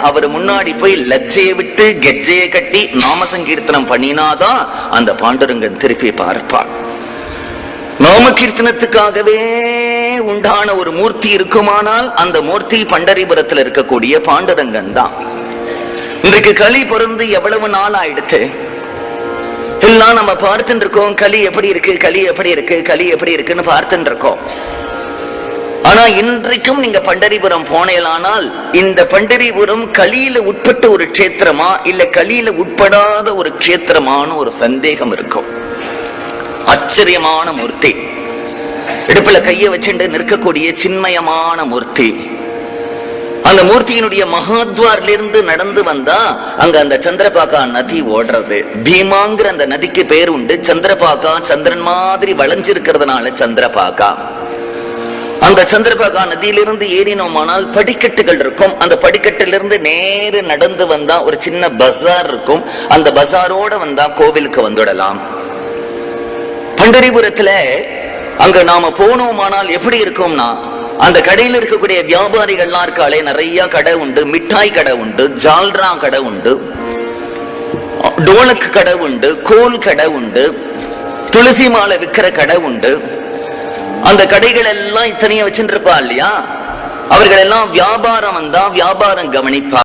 அவர் முன்னாடி போய் லட்சையை விட்டு கெஜ்ஜையை கட்டி நாம சங்கீர்த்தனம் பண்ணினாதான் அந்த பாண்டுரங்கன் திருப்பி பார்ப்பார். நாம கீர்த்தனத்துக்காகவே உண்டான ஒரு மூர்த்தி இருக்குமானால் அந்த மூர்த்தி பண்டரிபுரத்தில் இருக்கக்கூடிய பாண்டுரங்கன் தான். இன்றைக்கு களி பிறந்து எவ்வளவு நாள் ஆயிடுத்து எல்லாம் நம்ம பார்த்துட்டு இருக்கோம். களி எப்படி இருக்கு, களி எப்படி இருக்கு, களி எப்படி இருக்குன்னு பார்த்துட்டு இருக்கோம். ஆனா இன்றைக்கும் நீங்க பண்டரிபுரம் போனேலானால் இந்த பண்டரிபுரம் களியில உட்பட்ட ஒரு க்ஷேத்திரமா இல்ல களியில உட்படாத ஒரு க்ஷேத்திரமான ஒரு சந்தேகம் இருக்கும். ஆச்சரியமான மூர்த்தி, இடுப்புல கைய வச்சுட்டு நிற்கக்கூடிய சின்மயமான மூர்த்தி. அந்த மூர்த்தியினுடைய மகாத்வாரிலிருந்து நடந்து வந்தா அங்க அந்த சந்திரபாகா நதி ஓடுறது. பீமாங்கிற அந்த நதிக்கு பேர் உண்டு. சந்திரபாகா சந்திரன் மாதிரி வளைஞ்சிருக்கிறதுனால சந்திரபாகா. அந்த சந்திரபாகா நதியிலிருந்து ஏறினோமானால் படிக்கட்டுகள் இருக்கும். அந்த படிக்கட்டிலிருந்து நேரு நடந்து வந்தா ஒரு சின்ன பஜார் இருக்கும். அந்த பஜாரோட வந்தா கோவிலுக்கு வந்துடலாம். பண்டரிபுரத்துல அங்க நாம போனோமானால் எப்படி இருக்கும்னா, அந்த கடையில் இருக்கக்கூடிய வியாபாரிகள்லாம் இருக்காளே, நிறைய கடை உண்டு. மிட்டாய் கடை உண்டு, ஜால்ரா கடை உண்டு, டோலக்கு கடை உண்டு, கோல் கடை உண்டு, துளசி மாலை விற்கிற கடை உண்டு. அந்த கடைகள் எல்லாம் இத்தனையும் வச்சுட்டு இருப்பா இல்லையா, அவர்கள் எல்லாம் வியாபாரம் வந்தா வியாபாரம் கவனிப்பா.